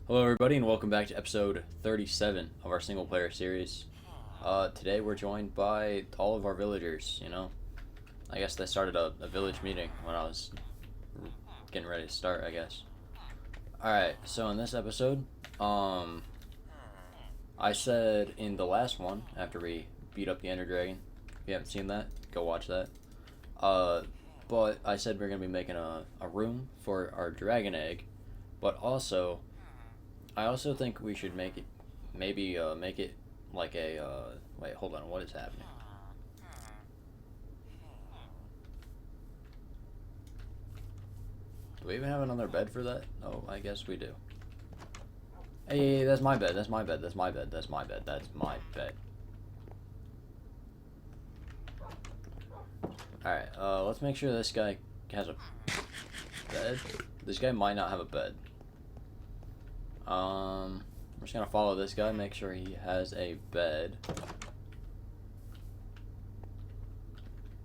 Hello, everybody, and welcome back to episode 37 of our single player series. Today we're joined by all of our villagers. I guess they started a village meeting when I was getting ready to start, I guess. Alright, so in this episode, I said in the last one, after we beat up the Ender Dragon, if you haven't seen that, go watch that. But I said we're going to be making a room for our dragon egg, but also I also think we should make it, maybe make it like a, wait, hold on, what is happening? Do we even have another bed for that? Oh, I guess we do. Hey, that's my bed, that's my bed, that's my bed, that's my bed, that's my bed. Alright, let's make sure this guy has a bed. This guy might not have a bed. I'm just gonna follow this guy, make sure he has a bed.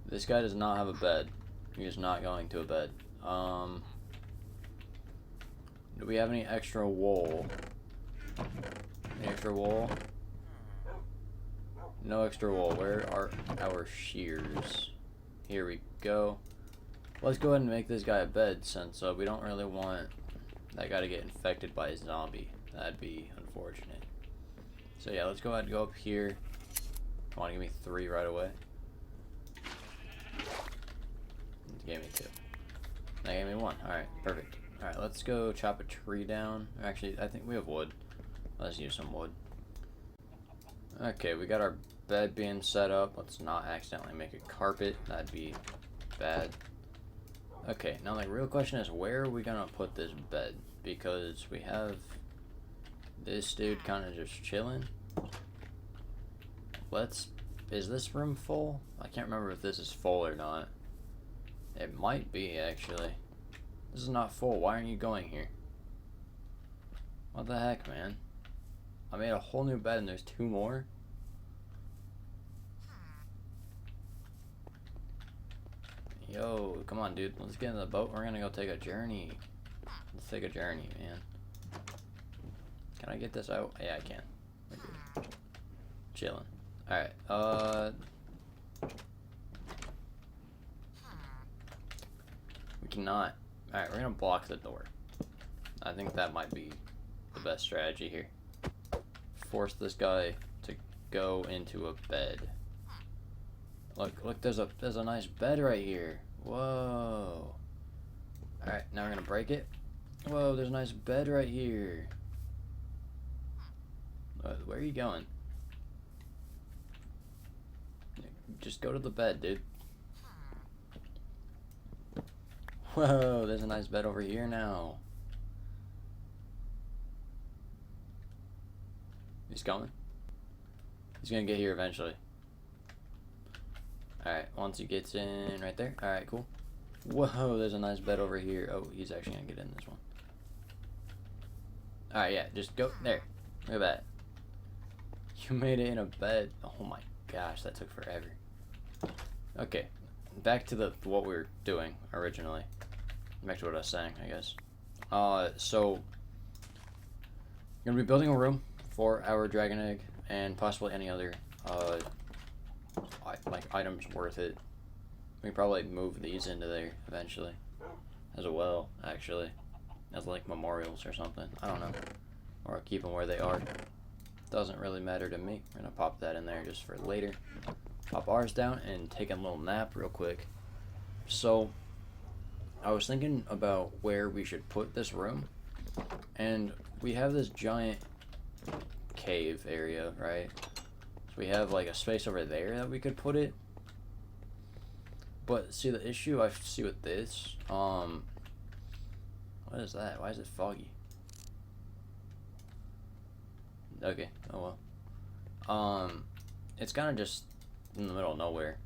This guy does not have a bed. He is not going to a bed. Do we have any extra wool? Any extra wool? No extra wool. Where are our shears? Here we go. Let's go ahead and make this guy a bed, since we don't really want that guy to get infected by a zombie. That'd be unfortunate. So yeah, let's go ahead and go up here. Come on, give me 3 right away. It gave me 2. That gave me 1. Alright, perfect. Alright, let's go chop a tree down. Actually, I think we have wood. Let's use some wood. Okay, we got our bed being set up. Let's not accidentally make a carpet. That'd be bad. Okay, now the real question is, where are we gonna put this bed? Because we have this dude kind of just chilling. Is this room full? I can't remember if this is full or not. It might be, actually. This is not full. Why aren't you going here? What the heck, man? I made a whole new bed and there's 2 more? Yo, come on, dude. Let's get in the boat. We're gonna go take a journey. Let's take a journey, man. Can I get this out? Yeah, I can. Okay. Chilling. Alright, we cannot. Alright, we're gonna block the door. I think that might be the best strategy here. Force this guy to go into a bed. Look, there's a nice bed right here. Whoa. Alright, now we're gonna break it. Whoa, there's a nice bed right here. Where are you going? Just go to the bed, dude. Whoa, there's a nice bed over here now. He's coming. He's gonna get here eventually. Alright, once he gets in right there. Alright, cool. Whoa, there's a nice bed over here. Oh, he's actually gonna get in this one. Alright, yeah, just go there. Look at that. You made it in a bed. Oh my gosh, that took forever. Okay, back to what we were doing originally. Back to what I was saying, I guess. So we're gonna be building a room for our dragon egg and possibly any other like items worth it. We can probably move these into there eventually as well, actually, as like memorials or something. I don't know, or keep them where they are. Doesn't really matter to me. We're gonna pop that in there just for later. Pop ours down and take a little nap real quick. So I was thinking about where we should put this room, and we have this giant cave area, right? So we have like a space over there that we could put it. But see, the issue I see with this, what is that? Why is it foggy? Okay, oh well. It's kind of just in the middle of nowhere.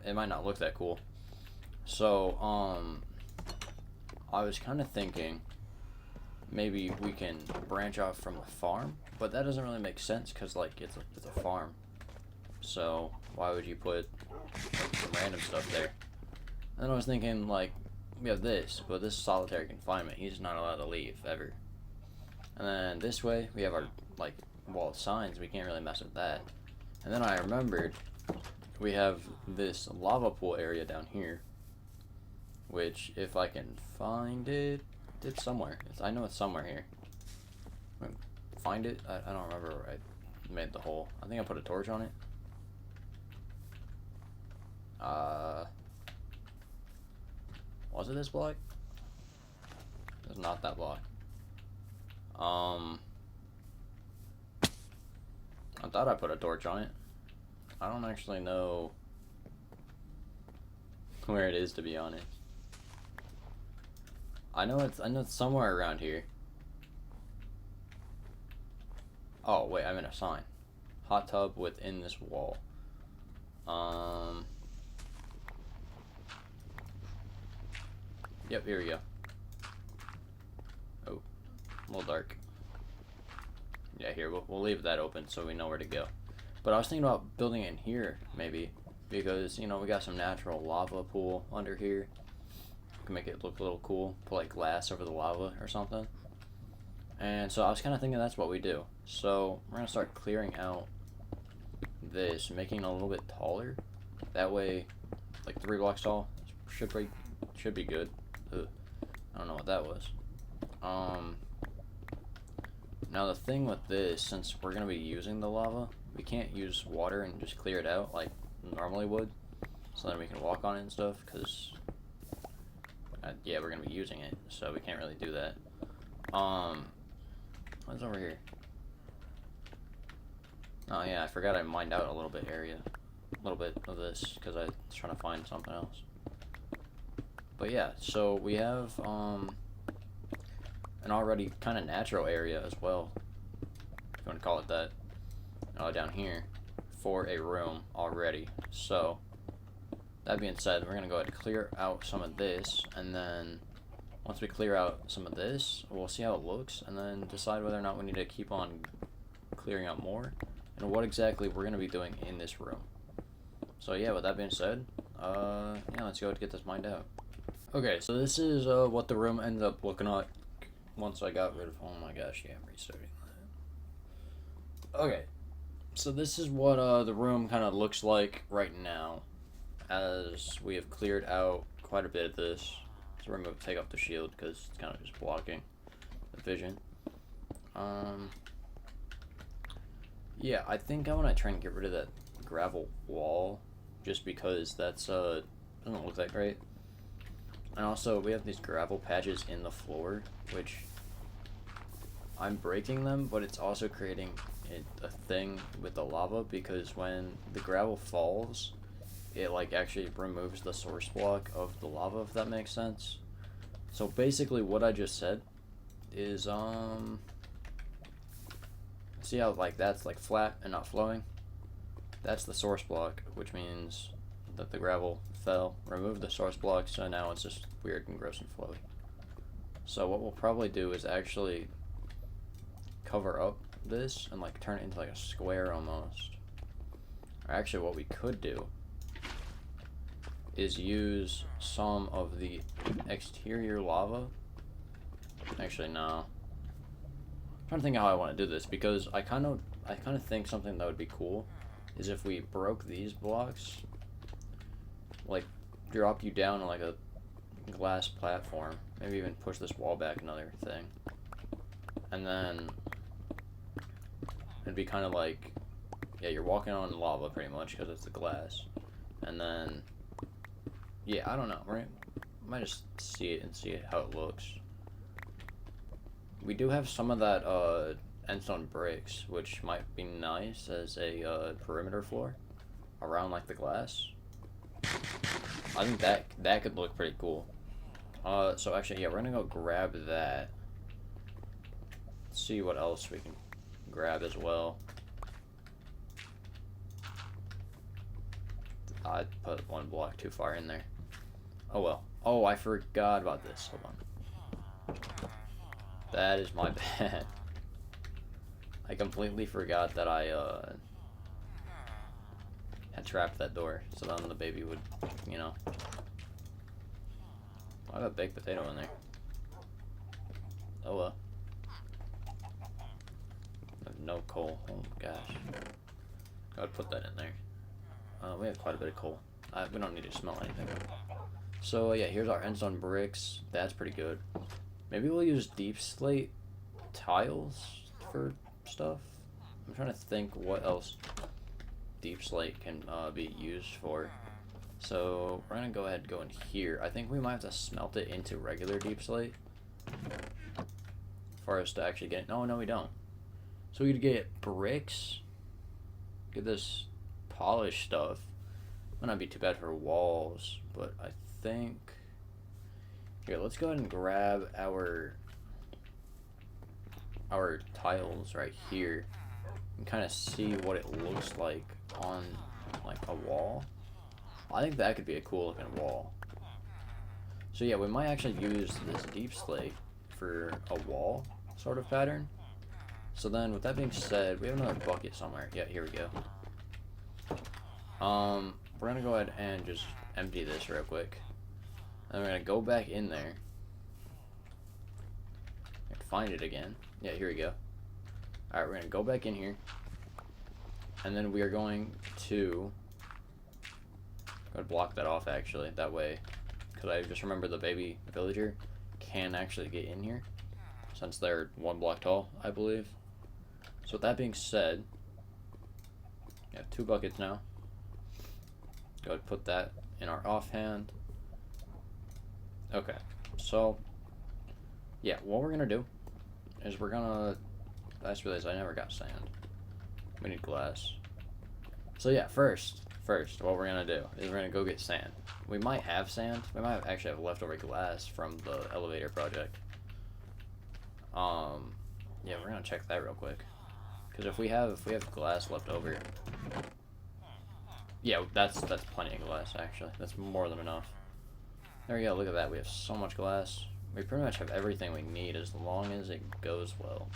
It might not look that cool. So, I was kind of thinking maybe we can branch off from the farm, but that doesn't really make sense because like it's a farm. So why would you put like, some random stuff there? And then I was thinking, like, we have this, but this is solitary confinement. He's not allowed to leave ever. And then this way, we have our, like, wall of signs. We can't really mess with that. And then I remembered we have this lava pool area down here, which, if I can find it, it's somewhere. I know it's somewhere here. Find it? I don't remember where I made the hole. I think I put a torch on it. Was it this block? It's not that block. I thought I put a torch on it. I don't actually know where it is, to be honest. I know it's somewhere around here. Oh wait, I meant a sign. Hot tub within this wall. Yep, here we go. Oh, a little dark. Yeah, here, we'll leave that open so we know where to go. But I was thinking about building it in here, maybe, because, you know, we got some natural lava pool under here. We can make it look a little cool. Put, like, glass over the lava or something. And so I was kind of thinking that's what we do. So we're going to start clearing out this, making it a little bit taller. That way, like 3 blocks tall, should be good. Ugh. I don't know what that was. Now the thing with this, since we're going to be using the lava, we can't use water and just clear it out like normally would, so then we can walk on it and stuff, because yeah, we're going to be using it, so we can't really do that. What's over here? Oh yeah, I forgot I mined out a little bit of this, because I was trying to find something else. But yeah, so we have an already kind of natural area as well, if you want to call it that, down here for a room already. So that being said, we're going to go ahead and clear out some of this, and then once we clear out some of this, we'll see how it looks, and then decide whether or not we need to keep on clearing out more, and what exactly we're going to be doing in this room. So yeah, with that being said, yeah, let's go ahead and get this mined out. Okay, so this is what the room ended up looking like once I got rid of, oh my gosh, yeah, I'm restarting that. Okay, so this is what the room kind of looks like right now, as we have cleared out quite a bit of this. So we're going to take off the shield because it's kind of just blocking the vision. Yeah, I think I want to try and get rid of that gravel wall, just because that's doesn't look that great. And also, we have these gravel patches in the floor, which I'm breaking them, but it's also creating a thing with the lava, because when the gravel falls, it like actually removes the source block of the lava, if that makes sense. So basically what I just said is see how like that's like flat and not flowing? That's the source block, which means that the gravel fell, removed the source block, so now it's just weird and gross and flowy. So what we'll probably do is actually cover up this and like turn it into like a square almost. Or actually what we could do is use some of the exterior lava. Actually, no. I'm trying to think how I want to do this, because I kind of think something that would be cool is if we broke these blocks, like drop you down on like a glass platform, maybe even push this wall back another thing, and then it'd be kind of like, yeah, you're walking on lava pretty much because it's the glass, and then yeah, I don't know, right? Might just see it and see how it looks. We do have some of that endstone bricks, which might be nice as a perimeter floor around like the glass. I think that could look pretty cool. So actually, yeah, we're gonna go grab that. Let's see what else we can grab as well. I put one block too far in there. Oh well. Oh, I forgot about this. Hold on. That is my bad. I completely forgot that I had trapped that door, so then the baby would, you know. I have a baked potato in there. Oh well. no coal. Oh gosh. I would put that in there. We have quite a bit of coal. We don't need to smelt anything. So yeah, here's our endstone bricks. That's pretty good. Maybe we'll use deep slate tiles for stuff. I'm trying to think what else deep slate can be used for. So we're gonna go ahead and go in here. I think we might have to smelt it into regular deep slate for us to actually get it. No, we don't. So we could get bricks, get this polished stuff. Might not be too bad for walls, but I think here, let's go ahead and grab our tiles right here and kind of see what it looks like on like a wall. I think that could be a cool looking wall. So yeah, we might actually use this deep slate for a wall sort of pattern. So then with that being said, we have another bucket somewhere. Yeah, here we go. We're gonna go ahead and just empty this real quick. And we're gonna go back in there. Find it again. Yeah, here we go. Alright, we're gonna go back in here. And then we are going to go block that off actually, that way. Because I just remember the baby villager can actually get in here. Since they're 1 block tall, I believe. So with that being said, we have 2 buckets now. Go ahead and put that in our offhand. Okay, so yeah, what we're gonna do is we're gonna. I just realized I never got sand. We need glass. So yeah, first, what we're gonna do is we're gonna go get sand. We might have sand. We might actually have leftover glass from the elevator project. Yeah, we're gonna check that real quick. Because if we have glass left over, yeah, that's plenty of glass actually. That's more than enough. There we go. Look at that. We have so much glass. We pretty much have everything we need as long as it goes well.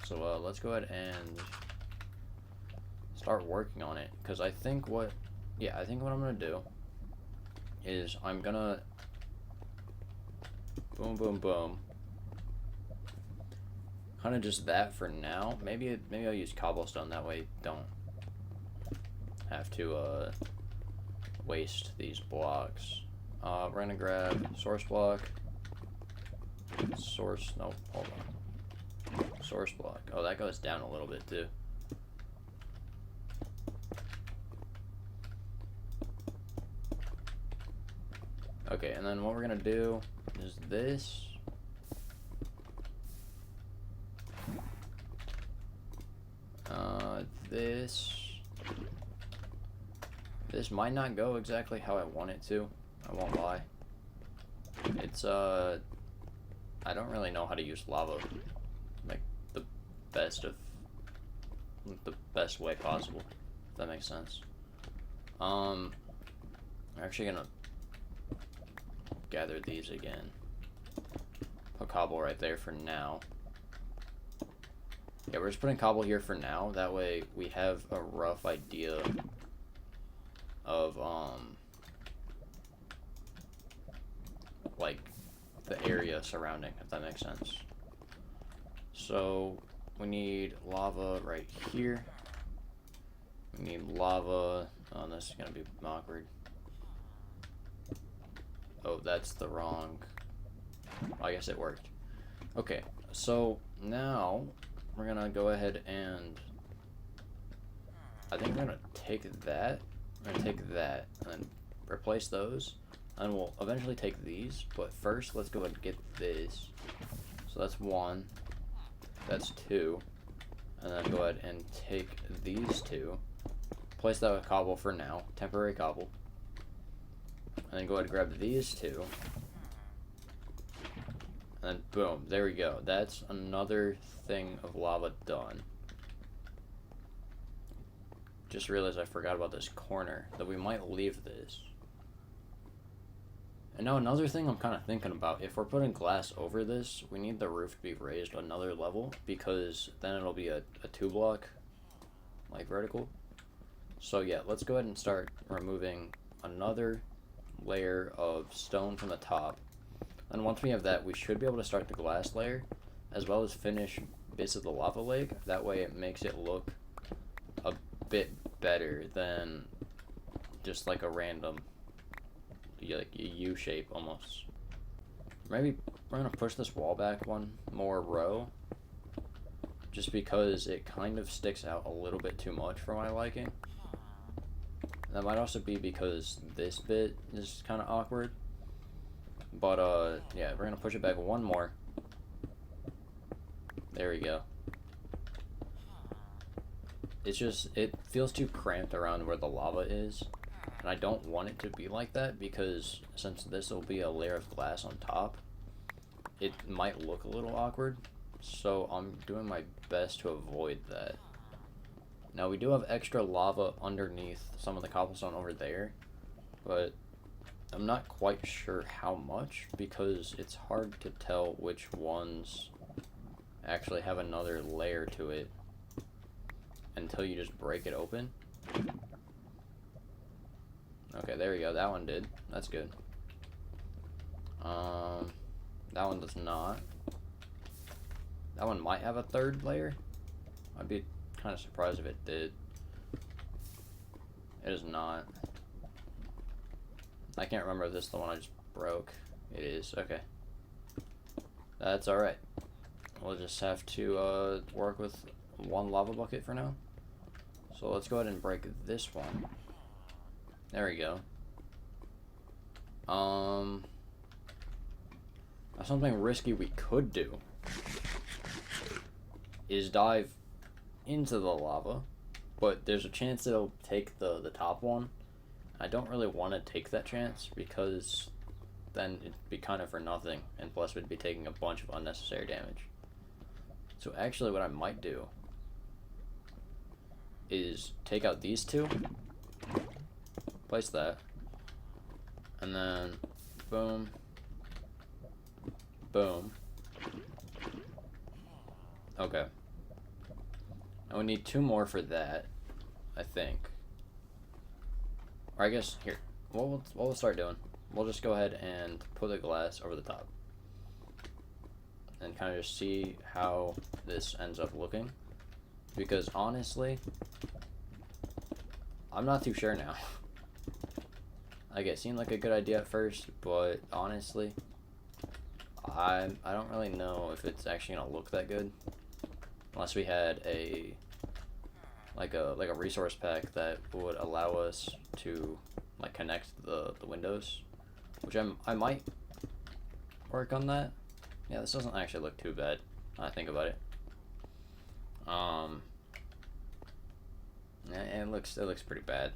So let's go ahead and start working on it. Because I think what I'm gonna do is I'm gonna boom, boom, boom. Kind of just that for now. Maybe I'll use cobblestone, that way don't have to waste these blocks. We're gonna grab source block. Source block. Oh, that goes down a little bit too. Okay, and then what we're gonna do is this. This might not go exactly how I want it to. I won't lie. It's I don't really know how to use lava like the best way possible. If that makes sense. I'm actually gonna gather these again. Put cobble right there for now. Yeah, we're just putting cobble here for now. That way we have a rough idea of like the area surrounding, if that makes sense. So we need lava right here. We need lava. Oh, this is gonna be awkward. Oh, that's the wrong. I guess it worked. Okay, so now we're gonna go ahead and I think we're gonna take that. We're gonna take that and then replace those. And we'll eventually take these, but first let's go ahead and get this. So that's 1, that's 2, and then go ahead and take these 2. Place that with cobble for now, temporary cobble. And then go ahead and grab these 2. And then boom, there we go. That's another thing of lava done. Just realized I forgot about this corner, that we might leave this. And now another thing I'm kind of thinking about, if we're putting glass over this, we need the roof to be raised another level, because then it'll be a 2 block, like vertical. So yeah, let's go ahead and start removing another layer of stone from the top. And once we have that, we should be able to start the glass layer, as well as finish bits of the lava lake. That way it makes it look a bit better than just like a random, like a U shape almost. Maybe we're gonna push this wall back one more row, just because it kind of sticks out a little bit too much for my liking. That might also be because this bit is kind of awkward. But, yeah, we're gonna push it back one more. There we go. It's just, it feels too cramped around where the lava is. And I don't want it to be like that because since this will be a layer of glass on top, it might look a little awkward. So I'm doing my best to avoid that. Now we do have extra lava underneath some of the cobblestone over there, but I'm not quite sure how much because it's hard to tell which ones actually have another layer to it until you just break it open. Okay, there we go. That one did. That's good. That one does not. That one might have a third layer. I'd be kind of surprised if it did. It is not. I can't remember if this is the one I just broke. It is. Okay. That's alright. We'll just have to work with one lava bucket for now. So let's go ahead and break this one. There we go. Now something risky we could do is dive into the lava, but there's a chance it'll take the top one. I don't really want to take that chance because then it'd be kind of for nothing, and plus we'd be taking a bunch of unnecessary damage. So actually what I might do is take out these two, place that, and then boom, boom. Okay. And we need two more for that, I think. Or I guess, here, what we'll start doing, we'll just go ahead and put the glass over the top. And kind of just see how this ends up looking. Because honestly, I'm not too sure now. Like, it seemed like a good idea at first, but honestly, I don't really know if it's actually gonna look that good. Unless we had a resource pack that would allow us to like connect the windows, which I might work on that. Yeah, this doesn't actually look too bad when I think about it. Yeah, it looks pretty bad.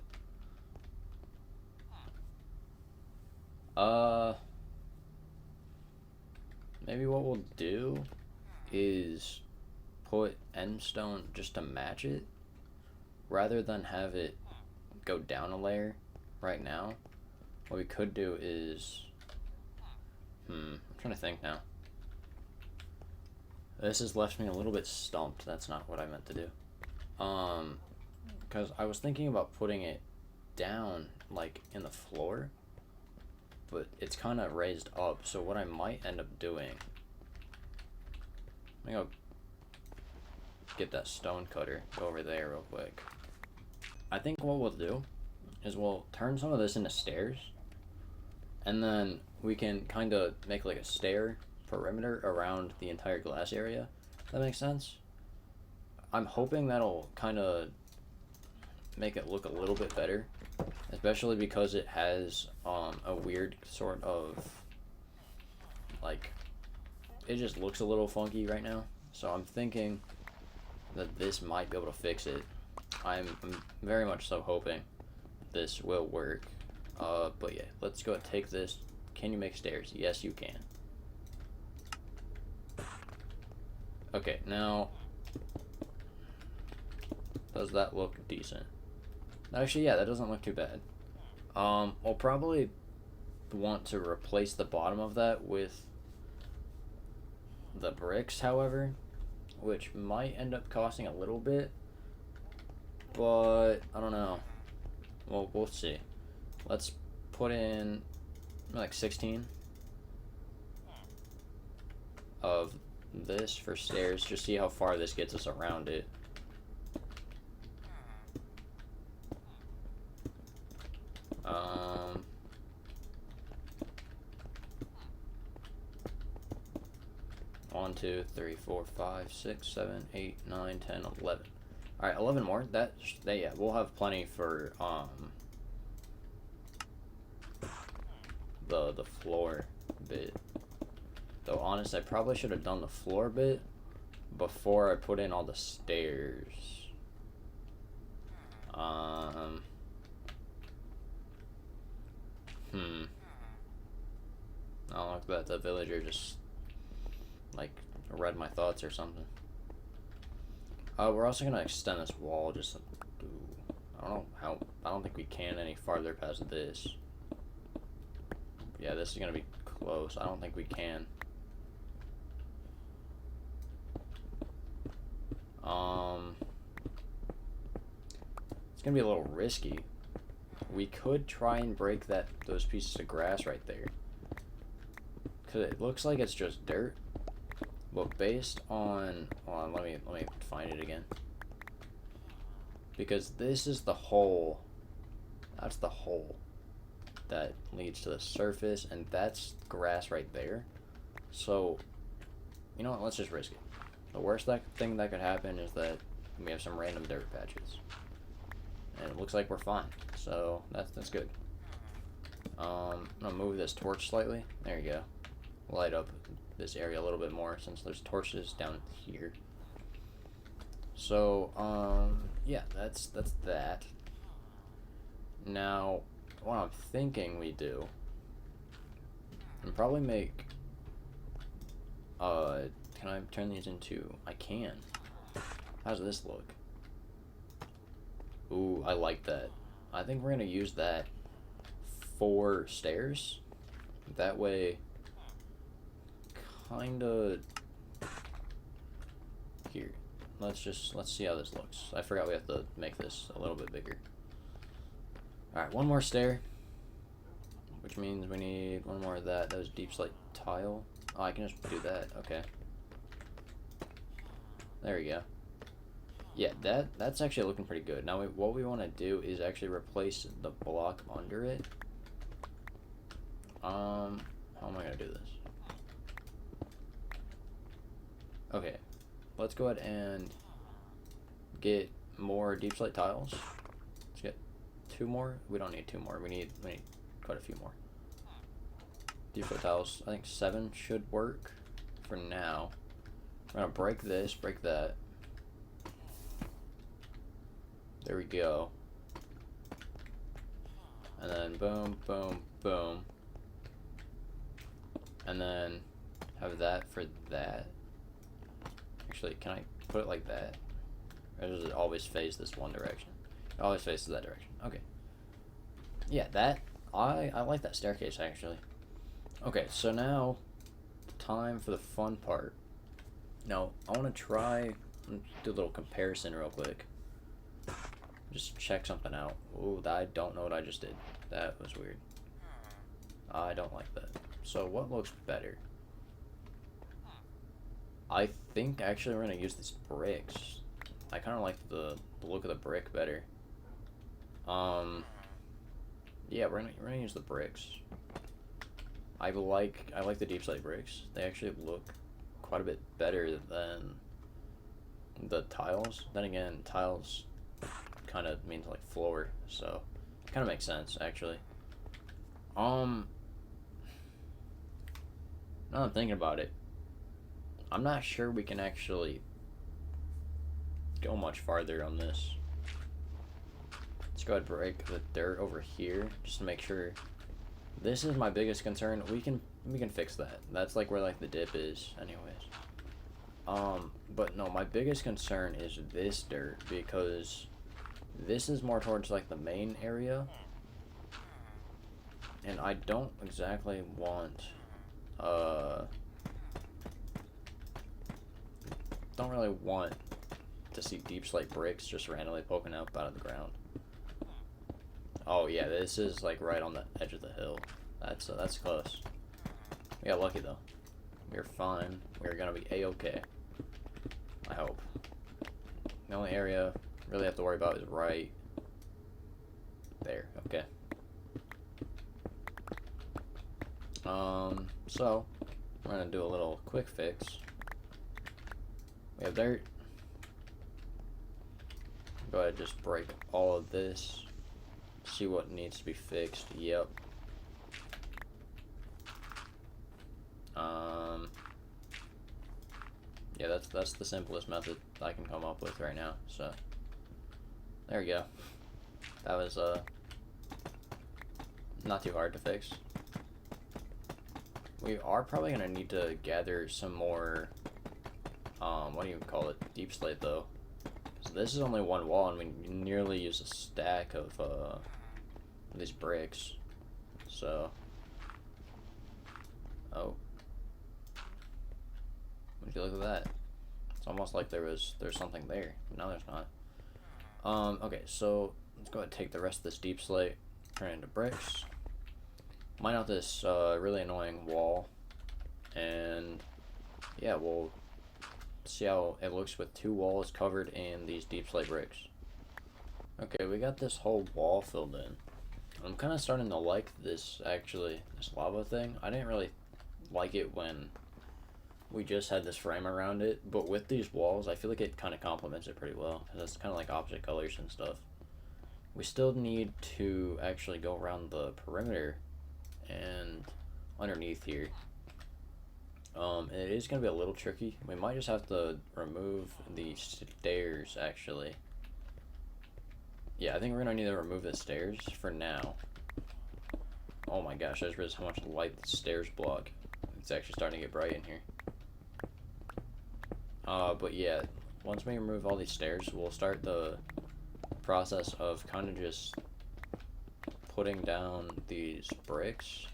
Maybe what we'll do is put end stone just to match it, rather than have it go down a layer right now. What we could do is, I'm trying to think now. This has left me a little bit stumped. That's not what I meant to do. Because I was thinking about putting it down, like, in the floor, but it's kind of raised up, so what I might end up doing, let me go get that stone cutter, go over there real quick. I think what we'll do is we'll turn some of this into stairs, and then we can kind of make like a stair perimeter around the entire glass area. That makes sense? I'm hoping that'll kind of make it look a little bit better, especially because it has a weird sort of, like, it just looks a little funky right now. So I'm thinking that this might be able to fix it. I'm very much so hoping this will work. But yeah, let's go and take this. Can you make stairs? Yes, you can. Okay, now, does that look decent? Actually, yeah, that doesn't look too bad. We'll probably want to replace the bottom of that with the bricks, however, which might end up costing a little bit, but I don't know. Well, we'll see. Let's put in like 16 of this for stairs. Just see how far this gets us around it. One, 2, 3, 4, 5, 6, 7, 8, 9, 10, 11. All right, 11 more. Yeah, we'll have plenty for the floor bit. Though honest, I probably should have done the floor bit before I put in all the stairs. I don't like that the villager just like read my thoughts or something. We're also gonna extend this wall just to, I don't know how, I don't think we can any farther past this. Yeah, this is gonna be close. I don't think we can. It's gonna be a little risky. We could try and break those pieces of grass right there, cause it looks like it's just dirt. But based on, hold on, let me find it again. Because this is the hole. That's the hole that leads to the surface, and that's grass right there. So, you know what? Let's just risk it. The worst thing that could happen is that we have some random dirt patches, and it looks like we're fine. So that's good. I'm gonna move this torch slightly. There you go. Light up this area a little bit more since there's torches down here. So yeah, that's that. Now what I'm thinking we do, and probably make can I turn these into, I can. How's this look? Ooh, I like that. I think we're gonna use that for stairs. That way, kinda here. Let's see how this looks. I forgot we have to make this a little bit bigger. Alright, one more stair, which means we need one more of that. That was deep slate tile. Oh, I can just do that. Okay. There we go. Yeah, that's actually looking pretty good. Now, what we want to do is actually replace the block under it. How am I gonna do this? Okay, let's go ahead and get more deep slate tiles. Let's get 2 more. We don't need 2 more. We need quite a few more. Deep slate tiles. I think 7 should work for now. We're gonna break this, break that. There we go. And then boom, boom, boom. And then have that for that. Actually, can I put it like that? Or does it always face this one direction? It always faces that direction. Okay. Yeah, I like that staircase actually. Okay, so now time for the fun part. Now, I want to try and do a little comparison real quick. Just check something out. Ooh, I don't know what I just did. That was weird. I don't like that. So what looks better? I think actually we're going to use these bricks. I kind of like the look of the brick better. Yeah, we're gonna use the bricks. I like the deep slate bricks. They actually look quite a bit better than the tiles. Then again, tiles kind of means like floor, so it kind of makes sense actually. Now that I'm thinking about it, I'm not sure we can actually go much farther on this. Let's go ahead and break the dirt over here just to make sure. This is my biggest concern. We can fix that. That's like where like the dip is anyways. But no, my biggest concern is this dirt, because this is more towards like the main area, and I don't exactly want don't really want to see deep slate bricks just randomly poking up out of the ground. Oh yeah, this is like right on the edge of the hill. That's close. We got lucky though. we're fine. We're gonna be a-okay. I hope. The only area I really have to worry about is right there. Okay. So we're gonna do a little quick fix. We have dirt. Go ahead and just break all of this. See what needs to be fixed. Yep. Yeah, that's the simplest method I can come up with right now. So there we go. That was not too hard to fix. We are probably gonna need to gather some more what do you call it? Deep slate though. So this is only one wall and we nearly use a stack of these bricks. So oh. Would you look at that? It's almost like there's something there. No, there's not. Okay, so let's go ahead and take the rest of this deep slate, turn it into bricks. Mine out this really annoying wall, and yeah, we'll see how it looks with 2 walls covered in these deep slate bricks. Okay, we got this whole wall filled in. I'm kind of starting to like this, actually, this lava thing. I didn't really like it when we just had this frame around it, but with these walls, I feel like it kind of complements it pretty well, because it's kind of like opposite colors and stuff. We still need to actually go around the perimeter and underneath here. It is going to be a little tricky. We might just have to remove the stairs, actually. Yeah, I think we're going to need to remove the stairs for now. Oh my gosh, I just realized how much light the stairs block. It's actually starting to get bright in here. But yeah, once we remove all these stairs, we'll start the process of kind of just putting down these bricks.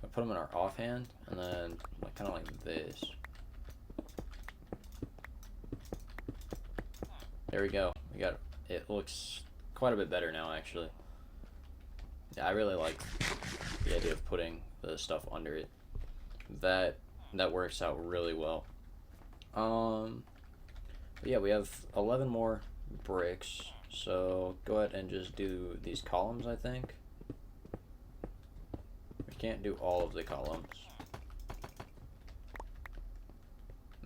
We'll put them in our offhand, and then like, kind of like this. There we go. We got it. Looks quite a bit better now, actually. Yeah, I really like the idea of putting the stuff under it. That works out really well. But yeah, we have 11 more bricks, so go ahead and just do these columns, I think. We can't do all of the columns.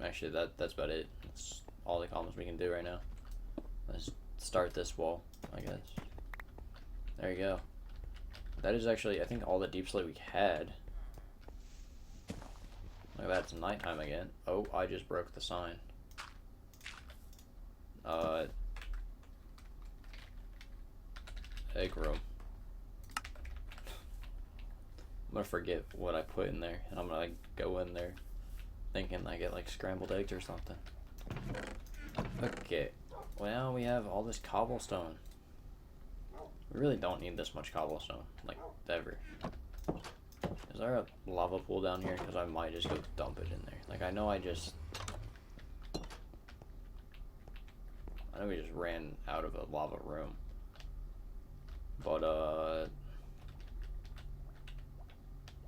Actually, that's about it. That's all the columns we can do right now. Let's start this wall, I guess. There you go. That is actually, I think, all the deep slate we had. Look at that, it's nighttime again. Oh, I just broke the sign. Egg room. I'm gonna forget what I put in there, and I'm gonna go in there thinking I get like scrambled eggs or something. Okay, well, we have all this cobblestone. We really don't need this much cobblestone, like, ever. Is there a lava pool down here? Because I might just go dump it in there. Like, I know we just ran out of a lava room. But,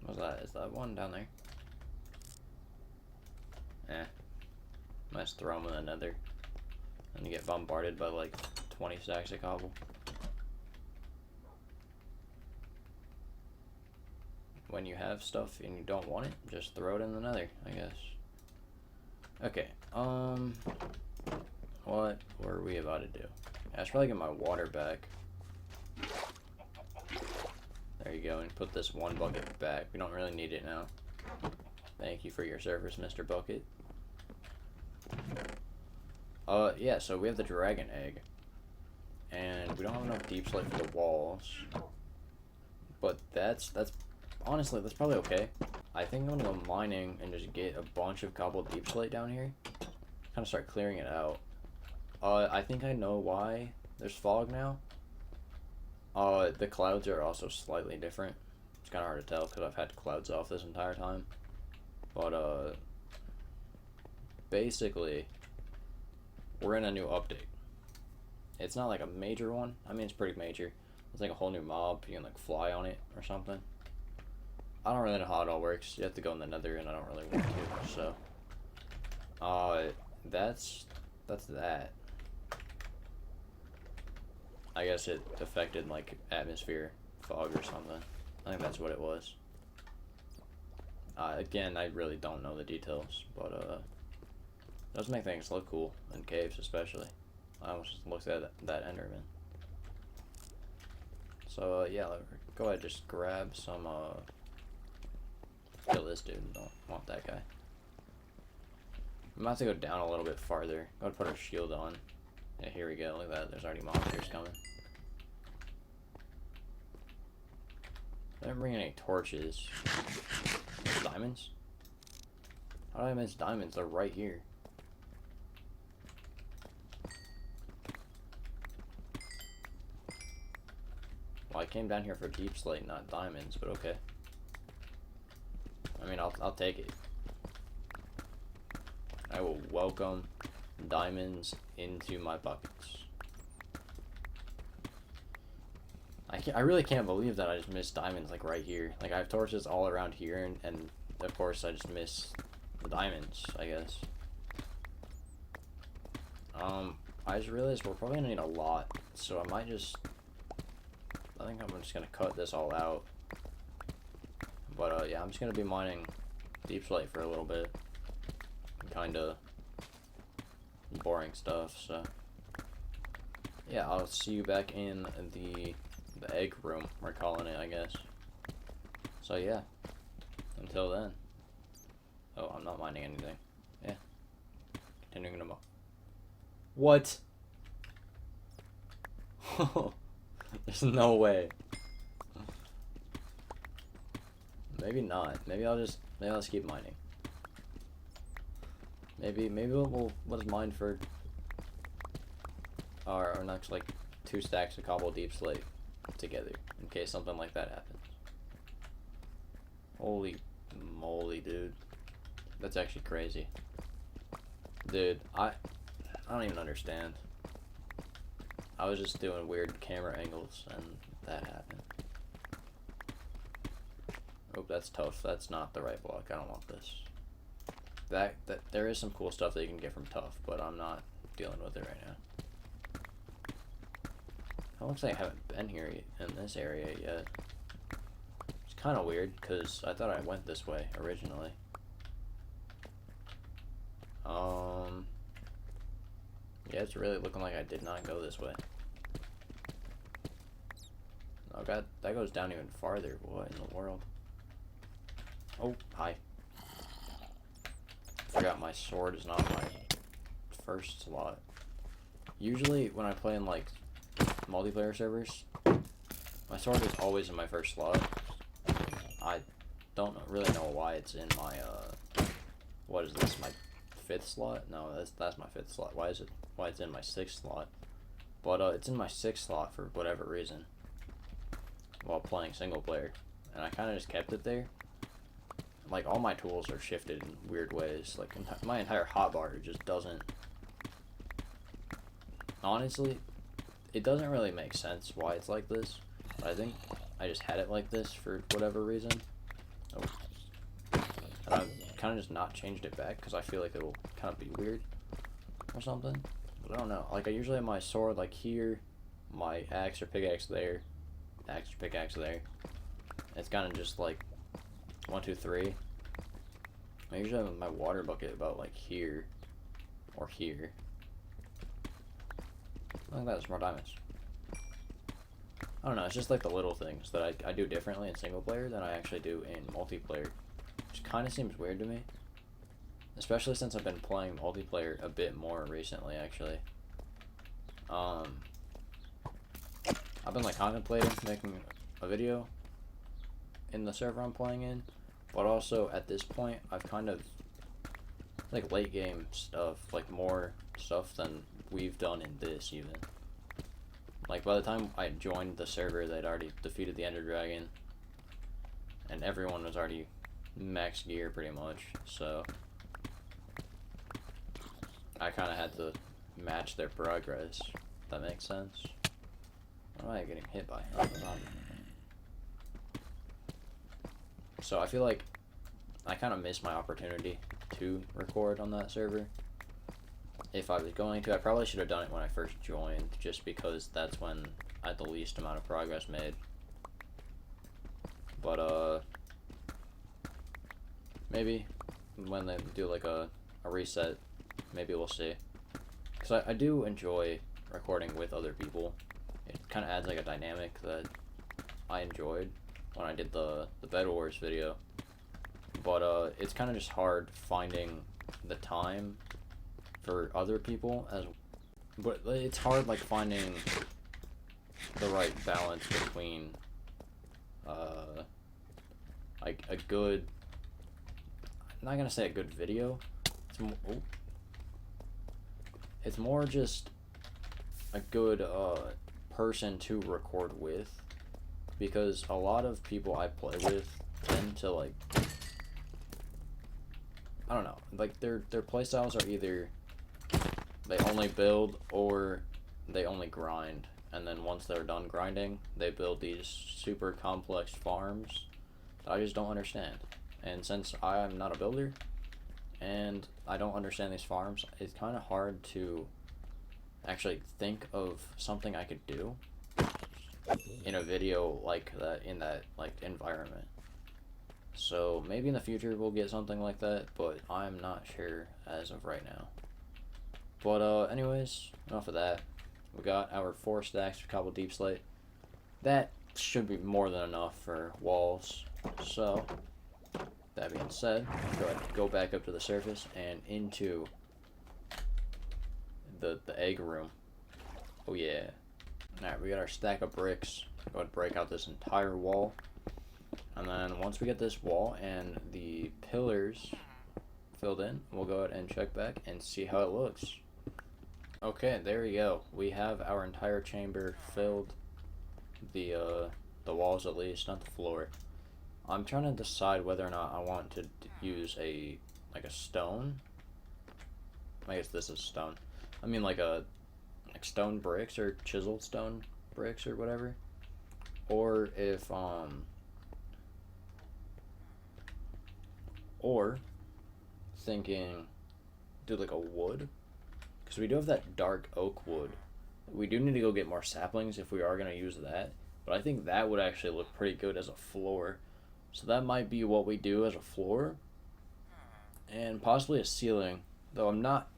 what's that? Is that one down there? Might just throw them in the nether. And you get bombarded by, like, 20 stacks of cobble. When you have stuff and you don't want it, just throw it in the nether, I guess. Okay, what were we about to do? I should probably get my water back. There you go, and put this one bucket back. We don't really need it now. Thank you for your service, Mr. Bucket. Yeah, so we have the dragon egg. And we don't have enough deep slate for the walls. But that's honestly, that's probably okay. I think I'm gonna go mining and just get a bunch of cobbled deep slate down here. Kind of start clearing it out. I think I know why there's fog now. The clouds are also slightly different. It's kind of hard to tell because I've had clouds off this entire time. But, basically, we're in a new update. It's not like a major one. I mean, it's pretty major. It's like a whole new mob. You can, like, fly on it or something. I don't really know how it all works. You have to go in the nether, and I don't really want to, so. That's that. I guess it affected, like, atmosphere fog or something. I think that's what it was. Again, I really don't know the details, but, it does make things look cool, in caves especially. I almost just looked at that Enderman. So, yeah, go ahead, just grab some, kill this dude, don't want that guy. I'm about to go down a little bit farther. Go ahead, put our shield on. Yeah, here we go, look at that, there's already monsters coming. I didn't bring any torches. Diamonds? How did I miss diamonds? They're right here. Well, I came down here for deep slate, not diamonds, but okay. I mean, I'll take it. I will welcome diamonds into my buckets. I really can't believe that I just missed diamonds, like, right here. Like, I have torches all around here, and of course I just missed the diamonds, I guess. I just realized we're probably gonna need a lot, so I think I'm just gonna cut this all out. But, yeah, I'm just gonna be mining deep slate for a little bit. Kinda boring stuff, so. Yeah, I'll see you back in the egg room, we're calling it, I guess. So yeah, until then. Oh, I'm not mining anything. Yeah. Continuing to mow. What? There's no way. Maybe not. Maybe I'll just keep mining. Maybe we'll just mine for our next, like, 2 stacks of cobble deep slate together in case something like that happens. Holy moly, dude. That's actually crazy. Dude, I don't even understand. I was just doing weird camera angles and that happened. Oh, that's tough. That's not the right block. I don't want this. That there is some cool stuff that you can get from tough, but I'm not dealing with it right now. It looks like I haven't been here in this area yet. It's kind of weird, because I thought I went this way originally. Yeah, it's really looking like I did not go this way. Oh god, that goes down even farther. What in the world? Oh, hi. Forgot my sword is not my first slot. Usually, when I play in, like, multiplayer servers, my sword is always in my first slot. I don't really know why it's in my, what is this, my 5th slot? No, that's my 5th slot. Why it's in my 6th slot? But, it's in my 6th slot for whatever reason while playing single player, and I kind of just kept it there. Like, all my tools are shifted in weird ways. Like, my entire hotbar just doesn't... Honestly, it doesn't really make sense why it's like this. But I think I just had it like this for whatever reason. Oh. And I've kind of just not changed it back because I feel like it'll kind of be weird or something. But I don't know. Like, I usually have my sword, like, here, my axe or pickaxe there, axe or pickaxe there. It's kind of just, like, 1, 2, 3. I usually have my water bucket about, like, here or here. I think that's more diamonds. I don't know, it's just like the little things that I do differently in single player than I actually do in multiplayer, which kind of seems weird to me, especially since I've been playing multiplayer a bit more recently, actually. I've been, like, contemplating making a video in the server I'm playing in, but also at this point I've kind of, like, late game stuff, like, more stuff than we've done in this even. Like, by the time I joined the server, they'd already defeated the Ender Dragon, and everyone was already max gear pretty much, so I kind of had to match their progress, if that makes sense. What am I getting hit by? Oh, So I feel like I kind of missed my opportunity to record on that server. If I was going to, I probably should have done it when I first joined, just because that's when I had the least amount of progress made. But, maybe when they do, like, a reset, maybe we'll see. Because I do enjoy recording with other people. It kind of adds, like, a dynamic that I enjoyed when I did the Bed Wars video. But, it's kind of just hard finding the time for other people, but it's hard, like, finding the right balance between, like, a good, I'm not gonna say a good video, it's more just a good, person to record with, because a lot of people I play with tend to, like, I don't know, like, their playstyles are either they only build or they only grind, and then once they're done grinding, they build these super complex farms that I just don't understand. And since I am not a builder and I don't understand these farms, it's kind of hard to actually think of something I could do in a video like that, in that, like, environment. So maybe in the future we'll get something like that, but I'm not sure as of right now. But anyways, enough of that. We got our 4 stacks of cobble deep slate. That should be more than enough for walls. So that being said, go ahead and go back up to the surface and into the egg room. Oh yeah. Alright, we got our stack of bricks. Go ahead and break out this entire wall. And then once we get this wall and the pillars filled in, we'll go ahead and check back and see how it looks. Okay, there we go. We have our entire chamber filled. The walls at least, not the floor. I'm trying to decide whether or not I want to use a stone. I guess this is stone. I mean like stone bricks or chiseled stone bricks or whatever. Or if or thinking do like a wood, because we do have that dark oak wood. We do need to go get more saplings if we are going to use that, but I think that would actually look pretty good as a floor. So that might be what we do as a floor, and possibly a ceiling, though I'm not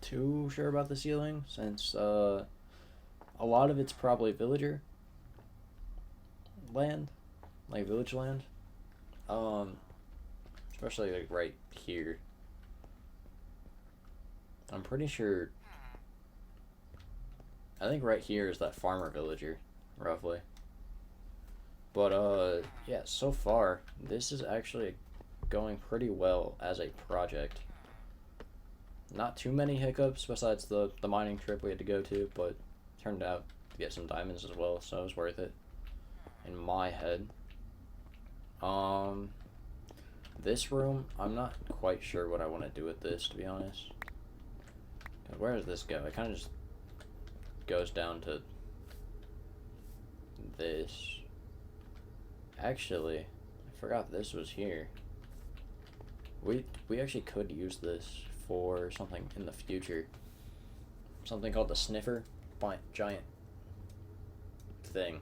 too sure about the ceiling, since a lot of it's probably villager land, like village land, especially like right here. I'm pretty sure, I think right here is that farmer villager, roughly. But yeah, so far this is actually going pretty well as a project. Not too many hiccups besides the mining trip we had to go to, but turned out to get some diamonds as well, so it was worth it in my head. This room, I'm not quite sure what I want to do with this, to be honest. Where does this go? It kind of just goes down to this. Actually, I forgot this was here. We actually could use this for something in the future. Something called the sniffer giant thing.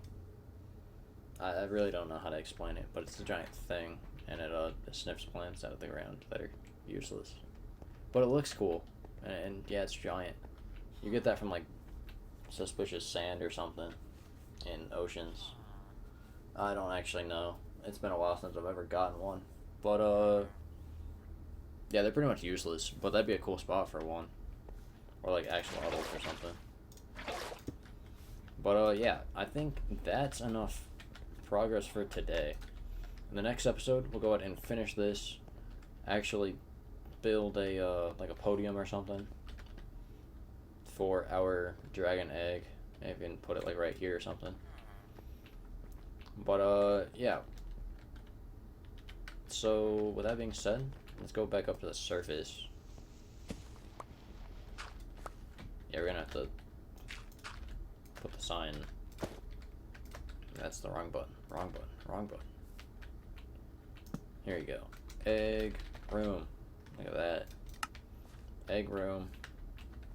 I really don't know how to explain it, but it's a giant thing, and it sniffs plants out of the ground that are useless. But it looks cool. And yeah, it's giant. You get that from like suspicious sand or something in oceans. I don't actually know. It's been a while since I've ever gotten one. But yeah, they're pretty much useless, but that'd be a cool spot for one. Or like actual adults or something. But yeah, I think that's enough progress for today. In the next episode, we'll go ahead and finish this. Actually build a like a podium or something for our dragon egg. Maybe even put it like right here or something. But yeah. So with that being said, let's go back up to the surface. Yeah, we're gonna have to put the sign. That's the wrong button. Wrong button. Wrong button. Here you go. Egg room. Look at that. Egg room.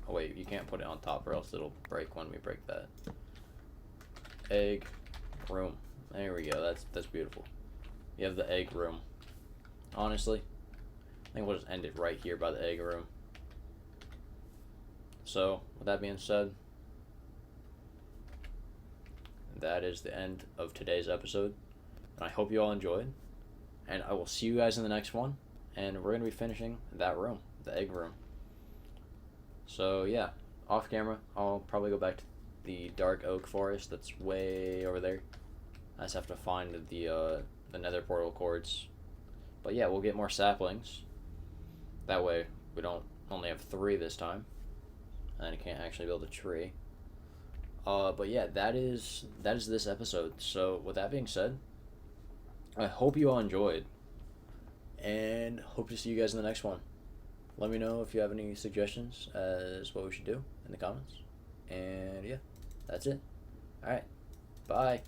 Oh wait, you can't put it on top or else it'll break when we break that. Egg room. There we go. That's beautiful. You have the egg room. Honestly, I think we'll just end it right here by the egg room. So, with that being said, that is the end of today's episode. I hope you all enjoyed, and I will see you guys in the next one, and we're going to be finishing that room, the egg room. So yeah, off camera, I'll probably go back to the dark oak forest that's way over there. I just have to find the nether portal cords. But yeah, we'll get more saplings. That way we don't only have 3 this time, and I can't actually build a tree. But yeah, that is this episode. So with that being said, I hope you all enjoyed, and hope to see you guys in the next one. Let me know if you have any suggestions as what we should do in the comments. And yeah, that's it. Alright, bye.